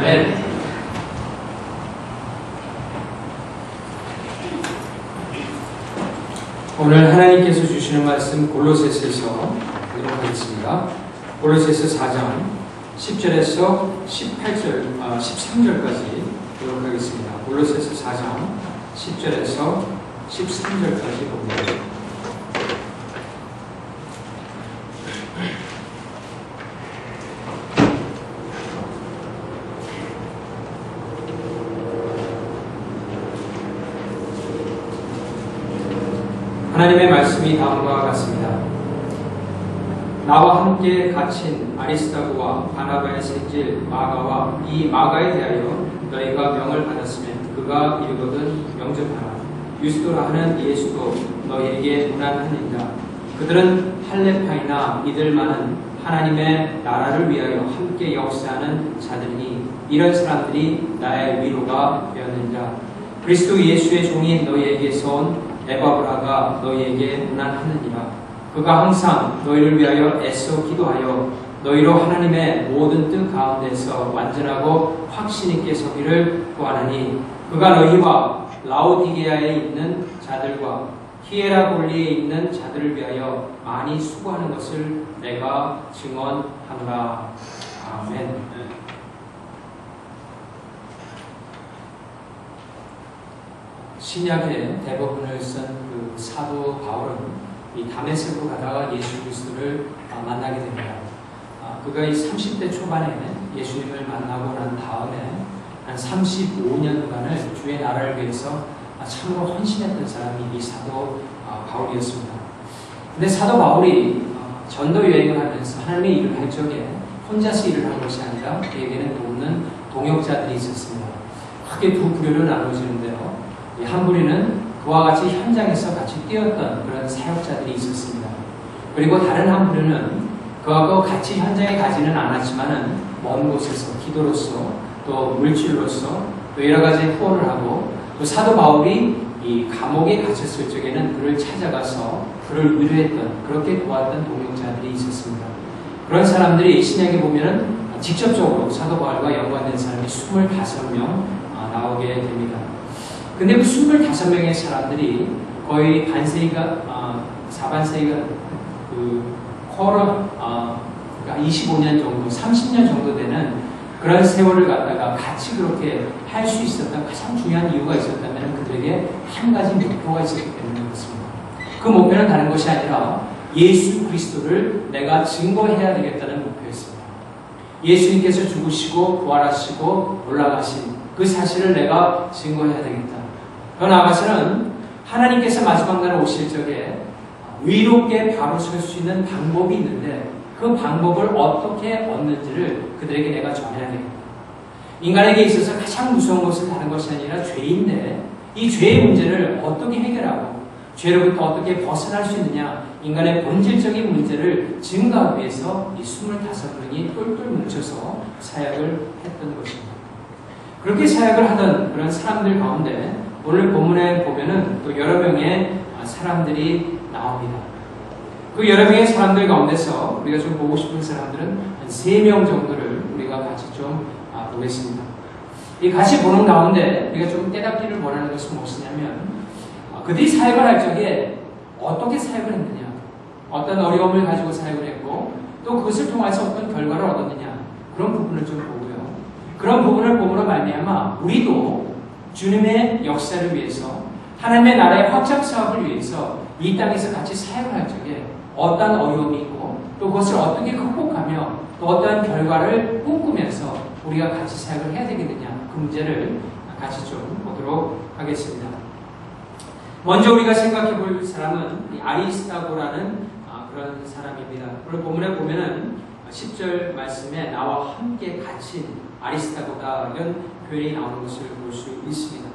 아멘. 오늘 하나님께서 주시는 말씀 골로새서에서 보도록 하겠습니다. 골로새서 4장 10절에서 13절까지 보도록 하겠습니다. 골로새서 4장 10절에서 13절까지 봅니다. 하나님의 말씀이 다음과 같습니다. 나와 함께 갇힌 아리스다고와 바나바의 생질 마가와 이 마가에 대하여 너희가 명을 받았으면 그가 이르거든 영접하라. 유스도라 하는 예수도 너희에게 무난하니라. 그들은 할레파이나 이들만은 하나님의 나라를 위하여 함께 역사하는 자들이니 이런 사람들이 나의 위로가 되었느니라. 그리스도 예수의 종인 너희에게서 온 에바브라가 너희에게 무난하느니라. 그가 항상 너희를 위하여 애써 기도하여 너희로 하나님의 모든 뜻 가운데서 완전하고 확신 있게 서기를 구하나니 그가 너희와 라오디게아에 있는 자들과 히에라볼리에 있는 자들을 위하여 많이 수고하는 것을 내가 증언하노라. 아멘. 신약의 대부분을 쓴 그 사도 바울은 이 다메섹으로 가다가 예수 그리스도를 만나게 됩니다. 그가 이 30대 초반에 예수님을 만나고 난 다음에 한 35년간을 주의 나라를 위해서 참으로 헌신했던 사람이 이 사도 바울이었습니다. 근데 사도 바울이 전도 여행을 하면서 하나님의 일을 할 적에 혼자서 일을 한 것이 아니라 그에게는 돕는 동역자들이 있었습니다. 크게 두 부류로 나눠지는데요. 한 부류는 그와 같이 현장에서 같이 뛰었던 그런 사역자들이 있었습니다. 그리고 다른 한 부류는 그와 같이 현장에 가지는 않았지만은 먼 곳에서 기도로서 또 물질로서 또 여러 가지 후원을 하고 또 사도 바울이 이 감옥에 갇혔을 적에는 그를 찾아가서 그를 위로했던 그렇게 도왔던 동역자들이 있었습니다. 그런 사람들이 신약에 보면은 직접적으로 사도 바울과 연관된 사람이 25명 나오게 됩니다. 근데 그 25명의 사람들이 거의 반세기가, 사반세기가 그러니까 25년 정도, 30년 정도 되는 그런 세월을 갖다가 같이 그렇게 할 수 있었던 가장 중요한 이유가 있었다면 그들에게 한 가지 목표가 있었기 때문에 그렇습니다. 그 목표는 다른 것이 아니라 예수 그리스도를 내가 증거해야 되겠다는 목표였습니다. 예수님께서 죽으시고 부활하시고 올라가신 그 사실을 내가 증거해야 되겠다. 더 나아가서는 하나님께서 마지막 날에 오실 적에 의롭게 바로 설 수 있는 방법이 있는데 그 방법을 어떻게 얻는지를 그들에게 내가 전해야 되겠다. 인간에게 있어서 가장 무서운 것은 다른 것이 아니라 죄인데 이 죄의 문제를 어떻게 해결하고 죄로부터 어떻게 벗어날 수 있느냐, 인간의 본질적인 문제를 증거하기 위해서 이 25명이 똘똘 뭉쳐서 사역을 했던 것입니다. 그렇게 사역을 하던 그런 사람들 가운데 오늘 본문에 보면은 또 여러 명의 사람들이 나옵니다. 그 여러 명의 사람들 가운데서 우리가 좀 보고 싶은 사람들은 한 3명 정도를 우리가 같이 좀 보겠습니다. 이 같이 보는 가운데 우리가 좀 깨닫기를 원하는 것은 무엇이냐면 그들이 사역을 할 적에 어떻게 사역을 했느냐, 어떤 어려움을 가지고 사역을 했고 또 그것을 통해서 어떤 결과를 얻었느냐, 그런 부분을 좀 보고요. 그런 부분을 보므로 말미암아 우리도 주님의 역사를 위해서 하나님의 나라의 확장 사업을 위해서 이 땅에서 같이 사역을 할 적에 어떠한 어려움이 있고 또 그것을 어떻게 극복하며 또 어떠한 결과를 꿈꾸면서 우리가 같이 사역을 해야 되겠느냐, 그 문제를 같이 좀 보도록 하겠습니다. 먼저 우리가 생각해 볼 사람은 아리스다고라는 그런 사람입니다. 오늘 본문에 보면은 10절 말씀에 나와 함께 갇힌 아리스다고다 이런 표현이 나오는 것을 볼 수 있습니다.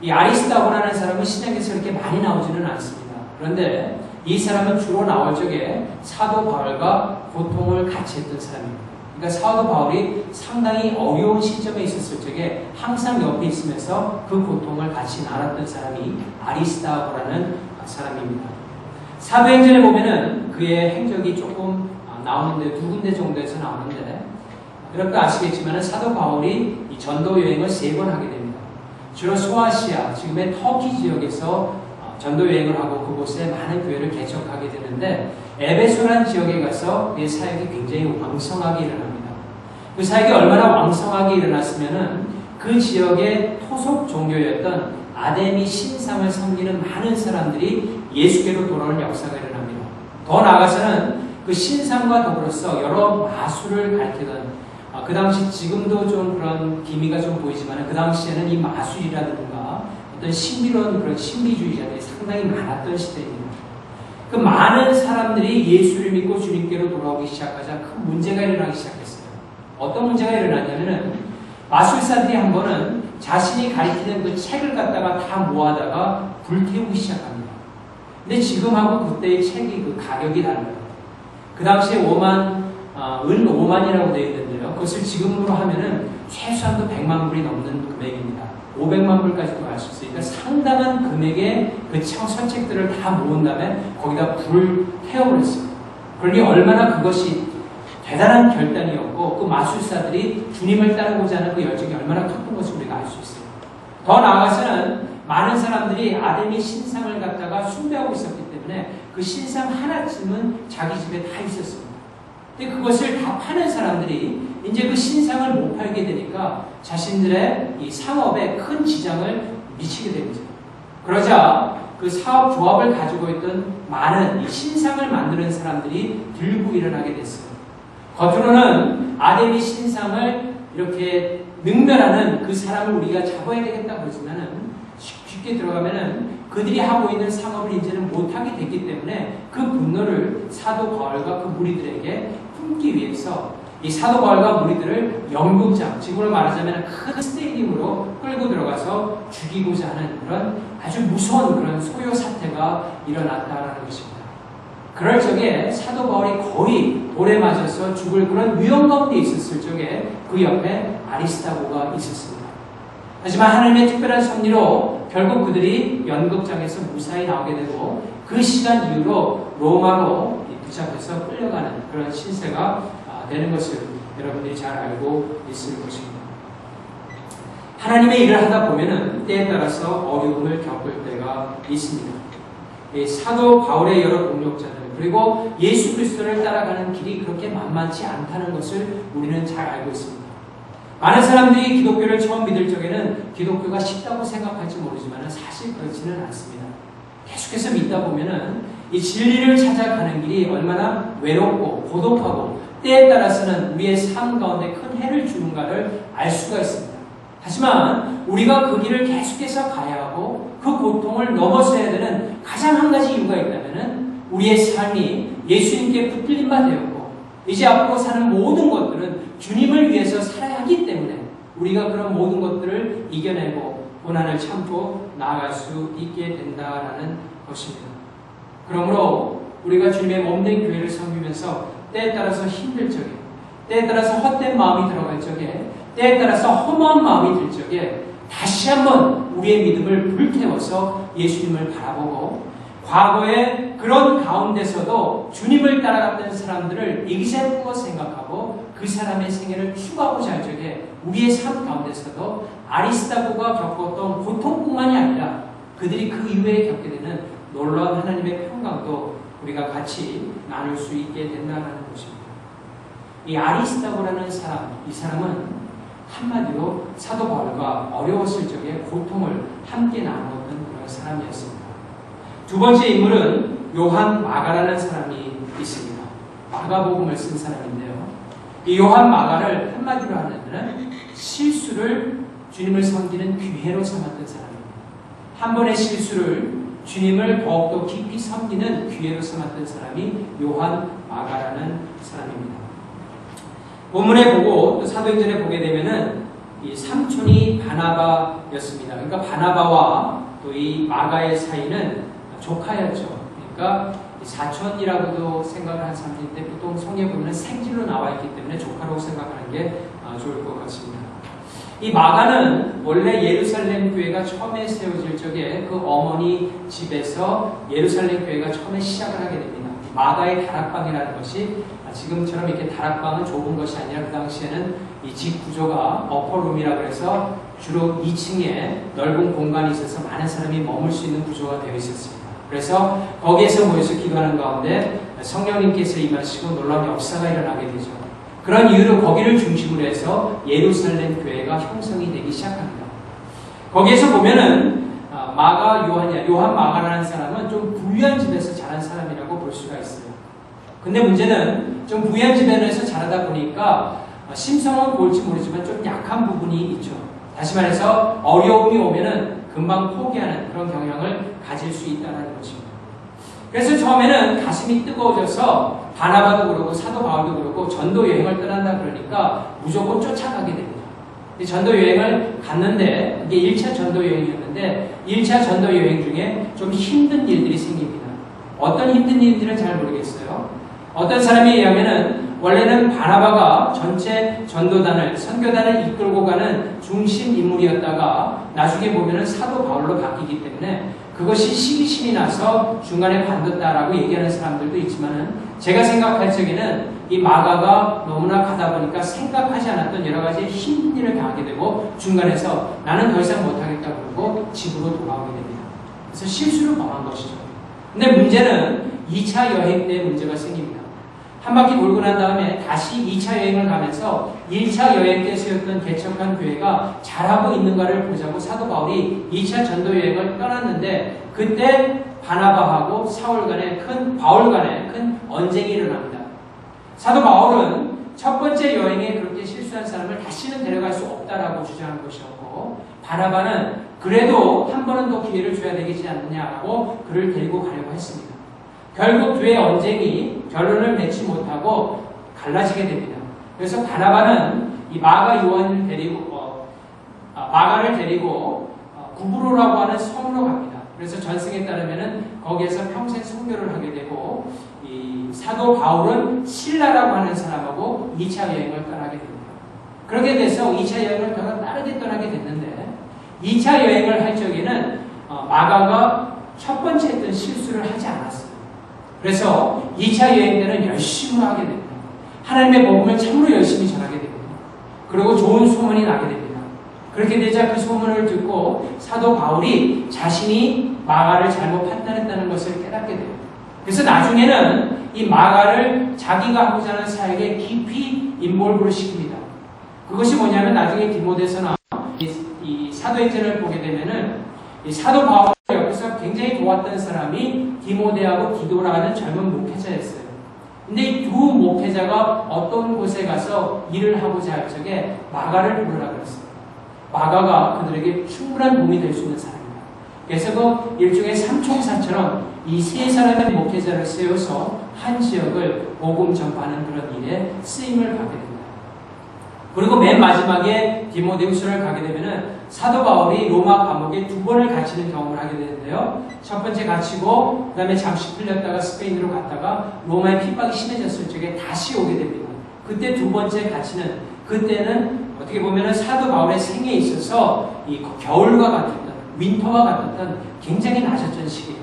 이 아리스다고라는 사람은 신약에서 이렇게 많이 나오지는 않습니다. 그런데 이 사람은 주로 나올 적에 사도 바울과 고통을 같이 했던 사람입니다. 그러니까 사도 바울이 상당히 어려운 시점에 있었을 적에 항상 옆에 있으면서 그 고통을 같이 나눴던 사람이 아리스다고라는 사람입니다. 사도행전에 보면은 그의 행적이 조금 나오는데 두 군데 정도에서 나오는데 여러분도 아시겠지만 사도 바울이 이 전도 여행을 3번 하게 됩니다. 주로 소아시아, 지금의 터키 지역에서 전도 여행을 하고 그곳에 많은 교회를 개척하게 되는데 에베소라는 지역에 가서 그의 사역이 굉장히 왕성하게 일어납니다. 그 사역이 얼마나 왕성하게 일어났으면은 그 지역의 토속 종교였던 아데미 신상을 섬기는 많은 사람들이 예수께로 돌아오는 역사가 일어납니다. 더 나아가서는 그 신상과 더불어서 여러 마술을 가르치던 그 당시 지금도 좀 그런 기미가 좀 보이지만 그 당시에는 이 마술이라든가 어떤 신비로운 그런 신비주의자들이 상당히 많았던 시대입니다. 그 많은 사람들이 예수를 믿고 주님께로 돌아오기 시작하자 큰 문제가 일어나기 시작했어요. 어떤 문제가 일어났냐면은 마술사들이 한 번은 자신이 가리키는 그 책을 갖다가 다 모아다가 불태우기 시작합니다. 근데 지금하고 그때의 책이 그 가격이 달라요. 그 당시에 은 5만이라고 되어 있는데요. 그것을 지금으로 하면은 최소한도 100만 불이 넘는 금액입니다. 500만 불까지도 갈 수 있으니까 상당한 금액의 그 서책들을 다 모은 다음에 거기다 불을 태워버렸어요. 그러니 얼마나 그것이 대단한 결단이었고 그 마술사들이 주님을 따르고자 하는 그 열정이 얼마나 컸던 것을 우리가 알 수 있어요. 더 나아가서는 많은 사람들이 아데미 신상을 갖다가 숭배하고 있었기 때문에 그 신상 하나쯤은 자기 집에 다 있었습니다. 근데 그것을 다 파는 사람들이 이제 그 신상을 못 팔게 되니까 자신들의 이 상업에 큰 지장을 미치게 됩니다. 그러자 그 사업 조합을 가지고 있던 많은 이 신상을 만드는 사람들이 들고 일어나게 됐어요. 겉으로는 아데미 신상을 이렇게 능멸하는 그 사람을 우리가 잡아야 되겠다 그러지만은 쉽게 들어가면은 그들이 하고 있는 상업을 이제는 못하게 됐기 때문에 그 분노를 사도 바울과 그 무리들에게 품기 위해서 이 사도 바울과 무리들을 연극장, 지금으로 말하자면 큰 스테디움으로 끌고 들어가서 죽이고자 하는 그런 아주 무서운 그런 소요 사태가 일어났다라는 것입니다. 그럴 적에 사도 바울이 거의 돌에 맞아서 죽을 그런 위험 가운데 있었을 적에 그 옆에 아리스타고가 있었습니다. 하지만 하나님의 특별한 섭리로 결국 그들이 연극장에서 무사히 나오게 되고 그 시간 이후로 로마로 붙잡혀서 끌려가는 그런 신세가 되는 것을 여러분들이 잘 알고 있을 것입니다. 하나님의 일을 하다 보면은 때에 따라서 어려움을 겪을 때가 있습니다. 사도 바울의 여러 동력자들 그리고 예수 그리스도를 따라가는 길이 그렇게 만만치 않다는 것을 우리는 잘 알고 있습니다. 많은 사람들이 기독교를 처음 믿을 적에는 기독교가 쉽다고 생각할지 모르지만 사실 그렇지는 않습니다. 계속해서 믿다 보면은 이 진리를 찾아가는 길이 얼마나 외롭고 고독하고 때에 따라서는 우리의 삶 가운데 큰 해를 주는가를 알 수가 있습니다. 하지만 우리가 그 길을 계속해서 가야 하고 그 고통을 넘어서야 되는 가장 한 가지 이유가 있다면은 우리의 삶이 예수님께 붙들린 바 되었고 이제 앞으로 사는 모든 것들은 주님을 위해서 살아야 하기 때문에 우리가 그런 모든 것들을 이겨내고 고난을 참고 나아갈 수 있게 된다라는 것입니다. 그러므로 우리가 주님의 몸된 교회를 섬기면서 때에 따라서 힘들 적에, 때에 따라서 헛된 마음이 들어갈 적에, 때에 따라서 허무한 마음이 들 적에 다시 한번 우리의 믿음을 불태워서 예수님을 바라보고 과거에 그런 가운데서도 주님을 따라갔던 사람들을 example로 생각하고 그 사람의 생애를 추구하고자 할 적에 우리의 삶 가운데서도 아리스타고가 겪었던 고통뿐만이 아니라 그들이 그 이후에 겪게 되는 놀라운 하나님의 평강도 우리가 같이 나눌 수 있게 된다는 것입니다. 이 아리스타고라는 사람, 이 사람은 한마디로 사도 바울과 어려웠을 적에 고통을 함께 나누었던 그런 사람이었습니다. 두 번째 인물은 요한 마가라는 사람이 있습니다. 마가복음을 쓴 사람인데요. 이 요한 마가를 한마디로 하면 실수를 주님을 섬기는 기회로 삼았던 사람입니다. 한 번의 실수를 주님을 더욱더 깊이 섬기는 기회로 삼았던 사람이 요한 마가라는 사람입니다. 본문에 보고 또 사도행전에 보게 되면은 이 삼촌이 바나바였습니다. 그러니까 바나바와 또 이 마가의 사이는 조카였죠. 그러니까 사촌이라고도 생각을 한 사람인데 보통 성경에 보면 생질로 나와 있기 때문에 조카라고 생각하는 게 좋을 것 같습니다. 이 마가는 원래 예루살렘 교회가 처음에 세워질 적에 그 어머니 집에서 예루살렘 교회가 처음에 시작을 하게 됩니다. 마가의 다락방이라는 것이 지금처럼 이렇게 다락방은 좁은 것이 아니라 그 당시에는 이 집 구조가 어퍼룸이라고 해서 주로 2층에 넓은 공간이 있어서 많은 사람이 머물 수 있는 구조가 되어 있었습니다. 그래서 거기에서 모여서 기도하는 가운데 성령님께서 임하시고 놀라운 역사가 일어나게 되죠. 그런 이유로 거기를 중심으로 해서 예루살렘 교회가 형성이 되기 시작합니다. 거기에서 보면은 요한 마가라는 사람은 좀 부유한 집에서 자란 사람이라고 볼 수가 있어요. 근데 문제는 좀 부유한 집에서 자라다 보니까 심성은 볼지 모르지만 좀 약한 부분이 있죠. 다시 말해서 어려움이 오면은 금방 포기하는 그런 경향을 가질 수 있다는 것입니다. 그래서 처음에는 가슴이 뜨거워져서 바나바도 그렇고 사도 바울도 그렇고 전도 여행을 떠난다 그러니까 무조건 쫓아가게 됩니다. 전도 여행을 갔는데 이게 1차 전도 여행이었는데 1차 전도 여행 중에 좀 힘든 일들이 생깁니다. 어떤 힘든 일들은 잘 모르겠어요. 어떤 사람에 의하면은 원래는 바나바가 전체 전도단을 선교단을 이끌고 가는 중심 인물이었다가 나중에 보면은 사도 바울로 바뀌기 때문에 그것이 시기심이 나서 중간에 관뒀다라고 얘기하는 사람들도 있지만은 제가 생각할 적에는 이 마가가 너무나 가다 보니까 생각하지 않았던 여러 가지 힘든 일을 당하게 되고 중간에서 나는 더 이상 못하겠다 그러고 집으로 돌아오게 됩니다. 그래서 실수를 범한 것이죠. 근데 문제는 2차 여행 때 문제가 생깁니다. 한 바퀴 돌고 난 다음에 다시 2차 여행을 가면서 1차 여행 때 세웠던 개척한 교회가 잘하고 있는가를 보자고 사도 바울이 2차 전도 여행을 떠났는데 그때 바나바하고 바울 간에 큰 언쟁이 일어납니다. 사도 바울은 첫 번째 여행에 그렇게 실수한 사람을 다시는 데려갈 수 없다라고 주장한 것이었고 바나바는 그래도 한 번은 더 기회를 줘야 되지 않느냐고 그를 데리고 가려고 했습니다. 결국 두의 언쟁이 결론을 맺지 못하고 갈라지게 됩니다. 그래서 바나바는 이 마가를 데리고 구브로라고 하는 성으로 갑니다. 그래서 전승에 따르면은 거기에서 평생 선교를 하게 되고 이 사도 바울은 실라라고 하는 사람하고 2차 여행을 떠나게 됩니다. 그렇게 돼서 2차 여행을 빠르게 떠나게 됐는데 2차 여행을 할 적에는 마가가 첫 번째 했던 실수를 하지 않았어요. 그래서 2차 여행 때는 열심히 하게 됩니다. 하나님의 복음을 참으로 열심히 전하게 됩니다. 그리고 좋은 소문이 나게 됩니다. 그렇게 되자 그 소문을 듣고 사도 바울이 자신이 마가를 잘못 판단했다는 것을 깨닫게 됩니다. 그래서 나중에는 이 마가를 자기가 하고자 하는 사역에 깊이 인볼브를 시킵니다. 그것이 뭐냐면 나중에 디모데서나 이 사도행전을 보게 되면은 이 사도 바울 옆에서 굉장히 도왔던 사람이 디모데하고 디도라는 젊은 목회자였어요. 근데 이 두 목회자가 어떤 곳에 가서 일을 하고자 할 적에 마가를 부르라 그랬어요. 마가가 그들에게 충분한 도움이 될 수 있는 사람입니다. 그래서 그 일종의 삼총사처럼 이 세 사람의 목회자를 세워서 한 지역을 복음 전파하는 그런 일에 쓰임을 받게 됩니다. 그리고 맨 마지막에 디모데후서를 가게 되면은 사도 바울이 로마 감옥에 2번을 갇히는 경험을 하게 되는데요. 첫 번째 갇히고 그 다음에 잠시 풀렸다가 스페인으로 갔다가 로마의 핍박이 심해졌을 적에 다시 오게 됩니다. 그때 2번째 갇히는 그때는 어떻게 보면은 사도 바울의 생에 있어서 이 겨울과 같았던 윈터와 같았던 굉장히 낮았던 시기예요.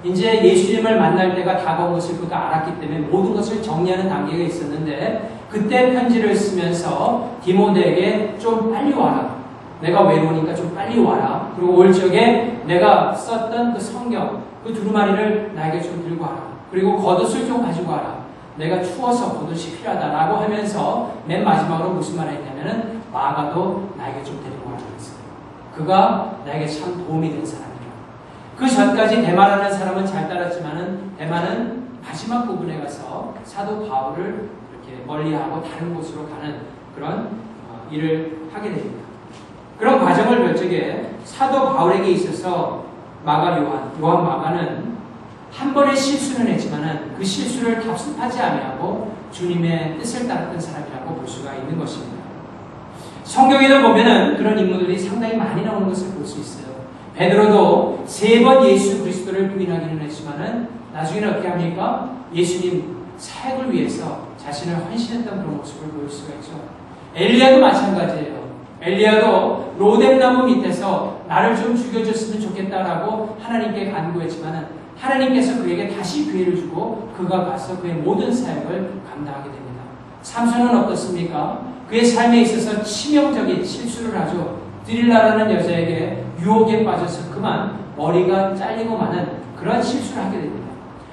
이제 예수님을 만날 때가 다가온 것을 그가 알았기 때문에 모든 것을 정리하는 단계가 있었는데 그때 편지를 쓰면서 디모데에게 좀 빨리 와라. 내가 외로우니까 좀 빨리 와라. 그리고 올 적에 내가 썼던 그 성경, 그 두루마리를 나에게 좀 들고 와라. 그리고 겉옷을 좀 가지고 와라. 내가 추워서 겉옷이 필요하다라고 하면서 맨 마지막으로 무슨 말을 했냐면은 마가도 나에게 좀 데리고 와라 그랬어요. 그가 나에게 참 도움이 된 사람이다. 그 전까지 대마라는 사람은 잘 따랐지만은 대마는 마지막 부분에 가서 사도 바울을 이렇게 멀리하고 다른 곳으로 가는 그런 일을 하게 됩니다. 그런 과정을 볼 적에 사도 바울에게 있어서 요한 마가는 한 번의 실수는 했지만은 그 실수를 답습하지 아니하고 주님의 뜻을 따랐던 사람이라고 볼 수가 있는 것입니다. 성경에도 보면은 그런 인물들이 상당히 많이 나오는 것을 볼 수 있어요. 베드로도 3번 예수 그리스도를 부인하기는 했지만은 나중에는 어떻게 합니까? 예수님 사역을 위해서 자신을 헌신했던 그런 모습을 보일 수가 있죠. 엘리야도 마찬가지예요. 엘리야도 로뎀나무 밑에서 나를 좀 죽여줬으면 좋겠다라고 하나님께 간구했지만은 하나님께서 그에게 다시 기회를 주고 그가 가서 그의 모든 사역을 감당하게 됩니다. 삼손은 어떻습니까? 그의 삶에 있어서 치명적인 실수를 하죠. 드릴라라는 여자에게 유혹에 빠져서 그만 머리가 잘리고 마는 그런 실수를 하게 됩니다.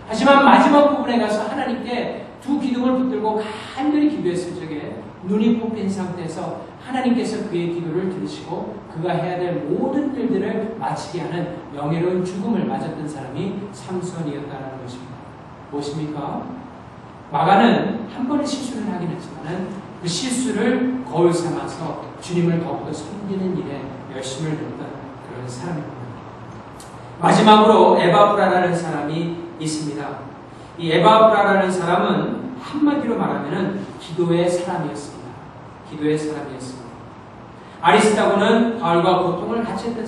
하지만 마지막 부분에 가서 하나님께 두 기둥을 붙들고 간절히 기도했을 적에 눈이 뽑힌 상태에서 하나님께서 그의 기도를 들으시고 그가 해야 될 모든 일들을 마치게 하는 명예로운 죽음을 맞았던 사람이 삼손이었다는 것입니다. 무엇입니까? 마가는 한 번의 실수를 하긴 했지만 그 실수를 거울 삼아서 주님을 더욱더 섬기는 일에 열심을 냈던 그런 사람입니다. 마지막으로 에바브라라는 사람이 있습니다. 이 에바브라라는 사람은 한마디로 말하면 기도의 사람이었습니다. 기도의 사람이었습니다. 아리스타고는 바울과 고통을 같이 했던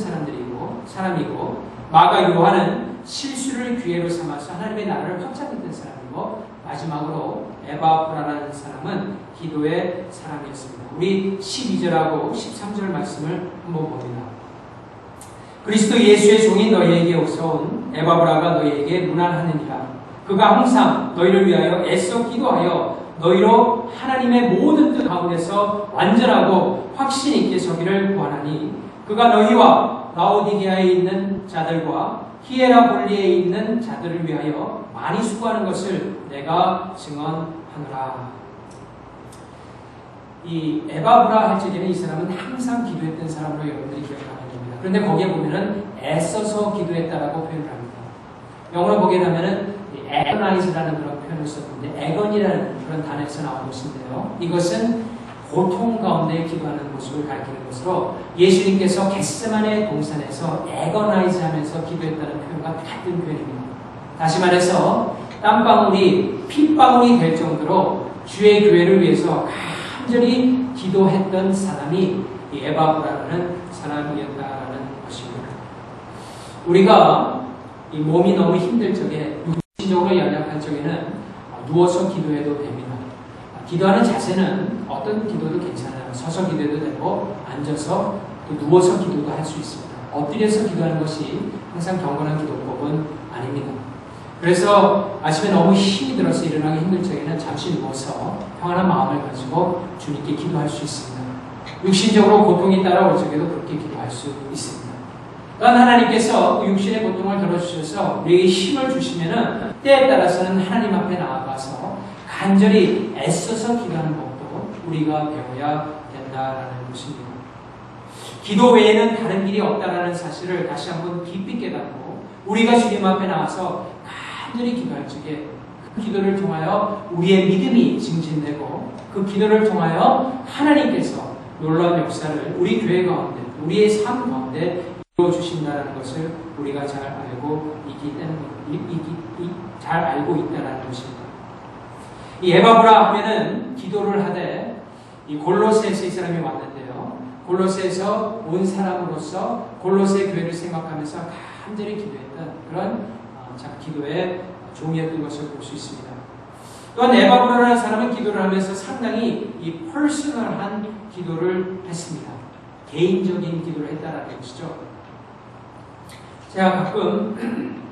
사람이고 마가 요한은 실수를 기회로 삼아서 하나님의 나라를 확장했던 사람이고 마지막으로 에바브라라는 사람은 기도의 사람이었습니다. 우리 12절하고 13절 말씀을 한번 봅니다. 그리스도 예수의 종이 너희에게 오서온 에바브라가 너희에게 문안하느니라. 그가 항상 너희를 위하여 애써 기도하여 너희로 하나님의 모든 뜻 가운데서 완전하고 확신 있게 서기를 구하나니 그가 너희와 라오디게아에 있는 자들과 히에라볼리에 있는 자들을 위하여 많이 수고하는 것을 내가 증언하노라. 이 에바브라 할 적에는 이 사람은 항상 기도했던 사람으로 여러분들이 기억하면 됩니다. 그런데 거기에 보면은 애써서 기도했다라고 표현을 합니다. 영어로 보게 되면은 agonize라는 그런 표현을 썼는데 agon이라는 그런 단어에서 나온 것인데요. 이것은 고통 가운데 기도하는 모습을 가리키는 것으로 예수님께서 겟세마네 동산에서 agonize 하면서 기도했다는 표현과 같은 표현입니다. 다시 말해서 땀방울이 핏방울이 될 정도로 주의 교회를 위해서 간절히 기도했던 사람이 이 에바브라라는 사람이었다라는 것입니다. 우리가 이 몸이 너무 힘들 적에 육신적으로 연약한 적에는 누워서 기도해도 됩니다. 기도하는 자세는 어떤 기도도 괜찮아요. 서서 기도해도 되고 앉아서 또 누워서 기도도 할 수 있습니다. 엎드려서 기도하는 것이 항상 경건한 기도법은 아닙니다. 그래서 아침에 너무 힘이 들어서 일어나기 힘들 적에는 잠시 누워서 평안한 마음을 가지고 주님께 기도할 수 있습니다. 육신적으로 고통이 따라올 적에도 그렇게 기도할 수 있습니다. 또한 하나님께서 그 육신의 고통을 들어주셔서 우리에게 힘을 주시면은 때에 따라서는 하나님 앞에 나아가서 간절히 애써서 기도하는 법도 우리가 배워야 된다라는 것입니다. 기도 외에는 다른 길이 없다라는 사실을 다시 한번 깊이 깨닫고 우리가 주님 앞에 나와서 간절히 기도할 적에 그 기도를 통하여 우리의 믿음이 증진되고 그 기도를 통하여 하나님께서 놀라운 역사를 우리 교회 가운데 우리의 삶 가운데 이루어주신다는 것을 우리가 잘 알고 잘 알고 있다는 것입니다. 이 에바브라 하면은 기도를 하되 이 골로새에서 이 사람이 왔는데요. 골로새에서 온 사람으로서 골로새 교회를 생각하면서 간절히 기도했던 그런 기도의 종이었던 것을 볼 수 있습니다. 또한 에바브라라는 사람은 기도를 하면서 상당히 이 퍼스널한 기도를 했습니다. 개인적인 기도를 했다라는 것이죠. 제가 가끔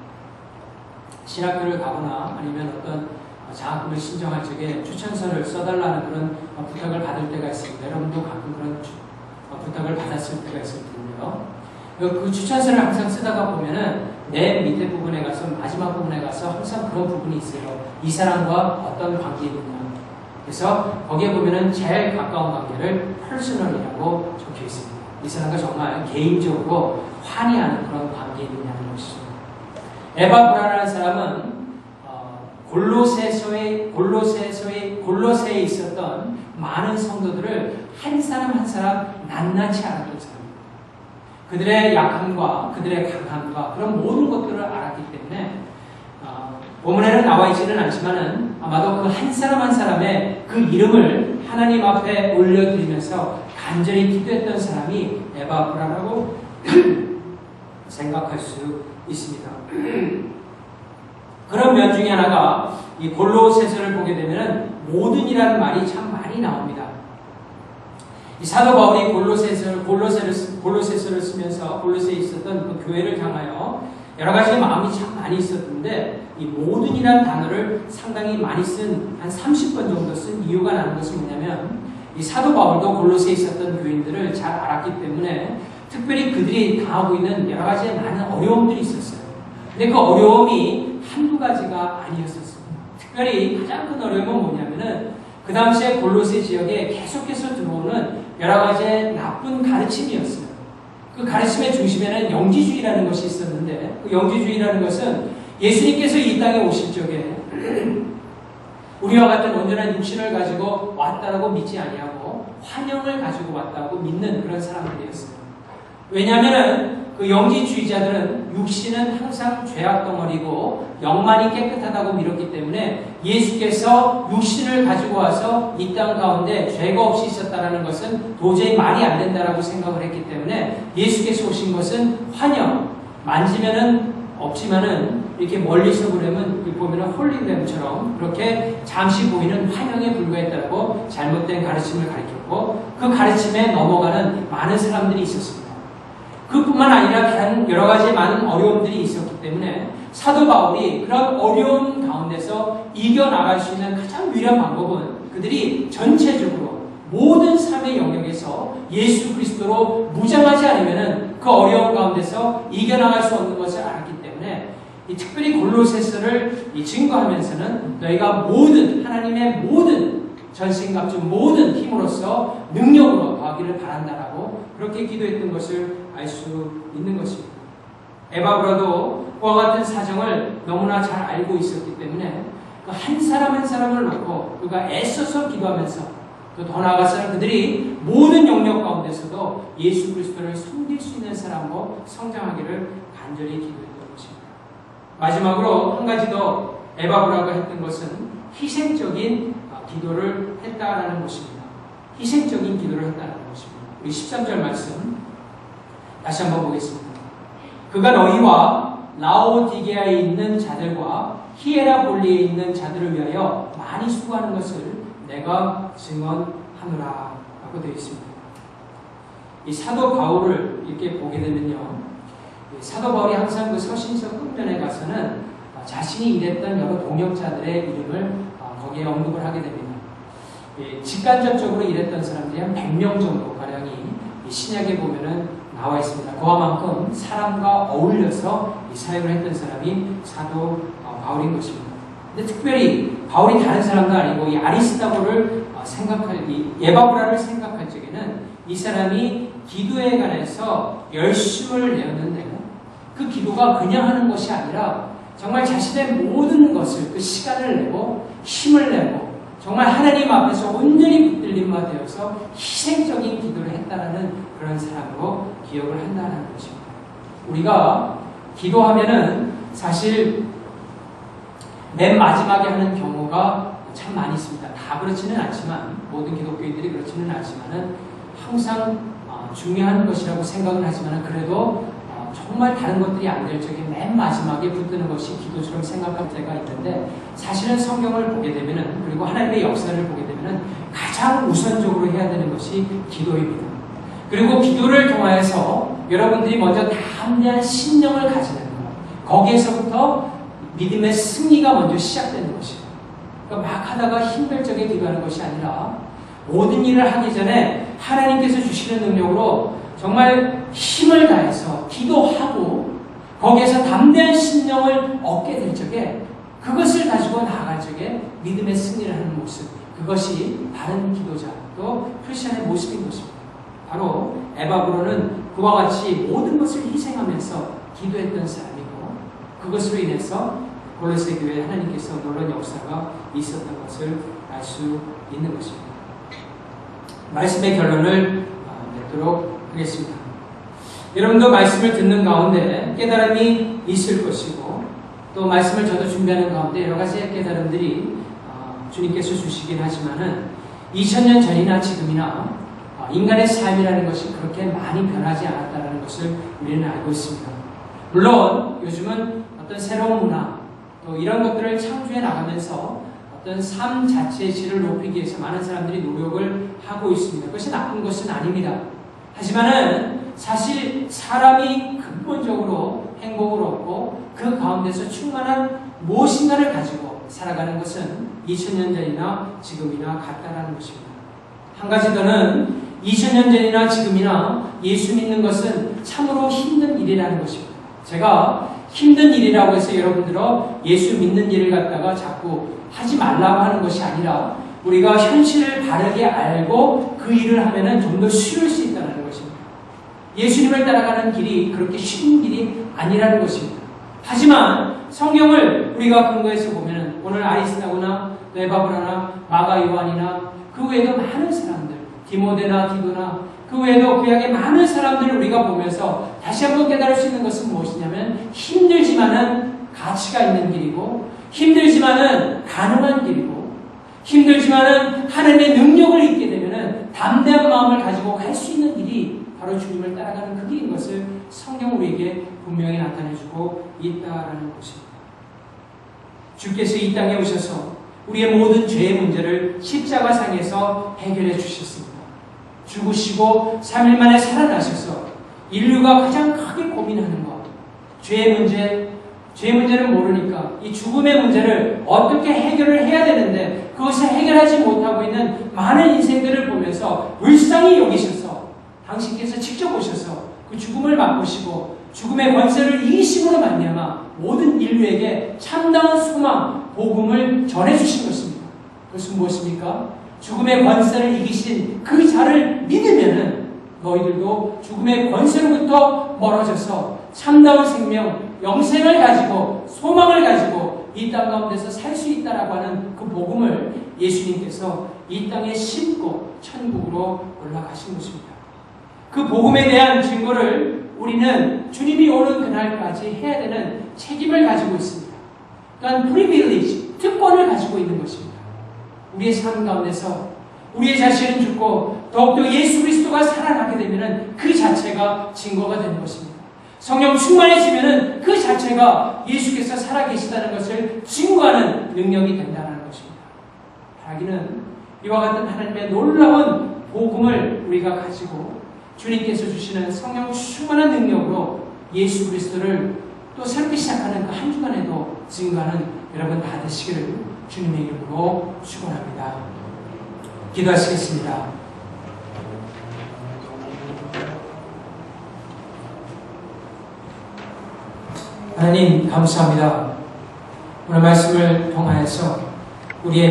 신학교를 가거나 아니면 어떤 장학금을 신청할 적에 추천서를 써달라는 그런 부탁을 받을 때가 있습니다. 여러분도 가끔 그런 부탁을 받았을 때가 있을 텐데요. 그 추천서를 항상 쓰다가 보면은 맨 밑에 부분에 가서 마지막 부분에 가서 항상 그런 부분이 있어요. 이 사람과 어떤 관계이느냐. 그래서 거기에 보면은 제일 가까운 관계를 퍼스널이라고 적혀 있습니다. 이 사람과 정말 개인적으로 환희하는 그런 관계이느냐는 것이죠. 에바브라라는 사람은 골로새에 있었던 많은 성도들을 한 사람 한 사람 낱낱이 알았던 사람입니다. 그들의 약함과 그들의 강함과 그런 모든 것들을 알았기 때문에 본문에는 나와 있지는 않지만은 아마도 그 한 사람 한 사람의 그 이름을 하나님 앞에 올려드리면서 간절히 기도했던 사람이 에바브라라고 생각할 수 있습니다. 그런 면 중에 하나가 이 골로새서를 보게 되면 모든이라는 말이 참 많이 나옵니다. 이 사도 바울이 골로새서를 쓰면서 골로새에 있었던 그 교회를 향하여 여러 가지 마음이 참 많이 있었는데 이 모든이라는 단어를 상당히 많이 쓴 한 30번 정도 쓴 이유가 나는 것은 뭐냐면 이 사도 바울도 골로새에 있었던 교인들을 잘 알았기 때문에 특별히 그들이 당하고 있는 여러 가지 많은 어려움들이 있었어요. 근데 그 어려움이 한두 가지가 아니었었어요. 특별히 가장 큰 어려움은 뭐냐면은 그 당시에 골로새 지역에 계속해서 들어오는 여러 가지 나쁜 가르침이었어요. 그 가르침의 중심에는 영지주의라는 것이 있었는데 그 영지주의라는 것은 예수님께서 이 땅에 오실 적에 우리와 같은 온전한 육신을 가지고 왔다라고 믿지 아니하고 환영을 가지고 왔다고 믿는 그런 사람들이었어요. 왜냐하면 그 영지주의자들은 육신은 항상 죄악 덩어리고 영만이 깨끗하다고 믿었기 때문에 예수께서 육신을 가지고 와서 이 땅 가운데 죄가 없이 있었다는 것은 도저히 말이 안 된다라고 생각을 했기 때문에 예수께서 오신 것은 환영, 만지면은 없지만은 이렇게 멀리서 보려면 보면은 홀리그램처럼 그렇게 잠시 보이는 환영에 불과했다고 잘못된 가르침을 가르쳤고 그 가르침에 넘어가는 많은 사람들이 있었습니다. 그뿐만 아니라 다른 여러 가지 많은 어려움들이 있었기 때문에 사도 바울이 그런 어려움 가운데서 이겨나갈 수 있는 가장 유일한 방법은 그들이 전체적으로 모든 삶의 영역에서 예수 그리스도로 무장하지 않으면 그 어려움 가운데서 이겨나갈 수 없는 것을 알았기 때문에 특별히 골로새서를 증거하면서는 너희가 모든 하나님의 모든 전신갑주 모든 힘으로써 능력으로 더하기를 바란다라고 그렇게 기도했던 것을 알 수 있는 것입니다. 에바브라도 그와 같은 사정을 너무나 잘 알고 있었기 때문에 한 사람 한 사람을 놓고 그가 애써서 기도하면서 또 더 나아가서는 그들이 모든 영역 가운데서도 예수 그리스도를 섬길 수 있는 사람으로 성장하기를 간절히 기도했던 것입니다. 마지막으로 한 가지 더 에바브라가 했던 것은 희생적인 기도를 했다라는 것입니다. 희생적인 기도를 했다는 것입니다. 우리 13절 말씀 다시 한번 보겠습니다. 그가 너희와 라오디게아에 있는 자들과 히에라볼리에 있는 자들을 위하여 많이 수고하는 것을 내가 증언하노라 라고 되어 있습니다. 이 사도 바울을 이렇게 보게 되면요, 사도 바울이 항상 그 서신서 끝면에 가서는 자신이 일했던 여러 동역자들의 이름을 거기에 언급을 하게 됩니다. 직간접적으로 일했던 사람들이 한 100명 정도 가량이 신약에 보면은 나와 있습니다. 그와만큼 사람과 어울려서 이 사역을 했던 사람이 사도 바울인 것입니다. 근데 특별히 바울이 다른 사람도 아니고 이 아리스다고를 이 에바브라를 생각할 적에는 이 사람이 기도에 관해서 열심을 내었는데 그 기도가 그냥 하는 것이 아니라 정말 자신의 모든 것을 그 시간을 내고 힘을 내고 정말 하나님 앞에서 온전히 붙들림 바 되어서 희생적인 기도를 했다라는 그런 사람으로 기억을 한다는 것입니다. 우리가 기도하면은 사실 맨 마지막에 하는 경우가 참 많이 있습니다. 다 그렇지는 않지만 모든 기독교인들이 그렇지는 않지만은 항상 중요한 것이라고 생각은 하지만 그래도 정말 다른 것들이 안 될 적에 맨 마지막에 붙드는 것이 기도처럼 생각할 때가 있는데 사실은 성경을 보게 되면은 그리고 하나님의 역사를 보게 되면은 가장 우선적으로 해야 되는 것이 기도입니다. 그리고 기도를 통하여서 여러분들이 먼저 담대한 신령을 가지는 것, 거기에서부터 믿음의 승리가 먼저 시작되는 것이에요. 그러니까 막 하다가 힘들 적에 기도하는 것이 아니라 모든 일을 하기 전에 하나님께서 주시는 능력으로 정말 힘을 다해서 기도하고 거기에서 담대한 신령을 얻게 될 적에 그것을 가지고 나아갈 적에 믿음의 승리를 하는 모습, 그것이 바른 기도자 또 크리스천의 모습인 것입니다. 바로 에바브로는 그와 같이 모든 것을 희생하면서 기도했던 사람이고 그것으로 인해서 골로새 교회에 하나님께서 놀라운 역사가 있었던 것을 알 수 있는 것입니다. 말씀의 결론을 맺도록 하겠습니다. 여러분도 말씀을 듣는 가운데 깨달음이 있을 것이고 또 말씀을 저도 준비하는 가운데 여러 가지 깨달음들이 주님께서 주시긴 하지만은 2000년 전이나 지금이나 인간의 삶이라는 것이 그렇게 많이 변하지 않았다는 것을 우리는 알고 있습니다. 물론 요즘은 어떤 새로운 문화 또 이런 것들을 창조해 나가면서 어떤 삶 자체의 질을 높이기 위해서 많은 사람들이 노력을 하고 있습니다. 그것이 나쁜 것은 아닙니다. 하지만은 사실 사람이 근본적으로 행복을 얻고 그 가운데서 충만한 무엇인가를 가지고 살아가는 것은 2000년 전이나 지금이나 같다라는 것입니다. 한 가지 더는 2000년 전이나 지금이나 예수 믿는 것은 참으로 힘든 일이라는 것입니다. 제가 힘든 일이라고 해서 여러분들어 예수 믿는 일을 갖다가 자꾸 하지 말라고 하는 것이 아니라 우리가 현실을 바르게 알고 그 일을 하면은 좀 더 쉬울 수 있다는 것입니다. 예수님을 따라가는 길이 그렇게 쉬운 길이 아니라는 것입니다. 하지만 성경을 우리가 근거해서 보면은 오늘 아리스타고나 네바브라나 마가 요한이나 그 외에도 많은 사람들, 디모데나 디도나 그 외에도 구약의 많은 사람들을 우리가 보면서 다시 한번 깨달을 수 있는 것은 무엇이냐면 힘들지만은 가치가 있는 길이고 힘들지만은 가능한 길이고 힘들지만은 하나님의 능력을 잊게 되면은 담대한 마음을 가지고 갈 수 있는 길이 바로 주님을 따라가는 그 길인 것을 성경 우리에게 분명히 나타내주고 있다라는 것입니다. 주께서 이 땅에 오셔서 우리의 모든 죄의 문제를 십자가상에서 해결해 주셨습니다. 죽으시고 3일 만에 살아나셔서 인류가 가장 크게 고민하는 것, 죄의 문제는 모르니까 이 죽음의 문제를 어떻게 해결을 해야 되는데 그것을 해결하지 못하고 있는 많은 인생들을 보면서 불쌍히 여기셔서 당신께서 직접 오셔서 그 죽음을 맛보시고 죽음의 권세를 이기심으로 말미암아 모든 인류에게 참다운 소망, 복음을 전해주신 것입니다. 그것은 무엇입니까? 죽음의 권세를 이기신 그 자를 믿으면은 너희들도 죽음의 권세로부터 멀어져서 참다운 생명, 영생을 가지고 소망을 가지고 이 땅 가운데서 살 수 있다라고 하는 그 복음을 예수님께서 이 땅에 심고 천국으로 올라가신 것입니다. 그 복음에 대한 증거를 우리는 주님이 오는 그날까지 해야 되는 책임을 가지고 있습니다. 그러니까 privilege, 특권을 가지고 있는 것입니다. 우리의 삶 가운데서 우리의 자신은 죽고 더욱더 예수 그리스도가 살아나게 되면 그 자체가 증거가 되는 것입니다. 성령 충만해지면 그 자체가 예수께서 살아계시다는 것을 증거하는 능력이 된다는 것입니다. 바라기는 이와 같은 하나님의 놀라운 복음을 우리가 가지고 주님께서 주시는 성령 충만한 능력으로 예수 그리스도를 또 새롭게 시작하는 그 한 주간에도 증거하는 여러분 다 되시기를 주님의 이름으로 축원합니다. 기도하시겠습니다. 하나님 감사합니다. 오늘 말씀을 통하여서 우리의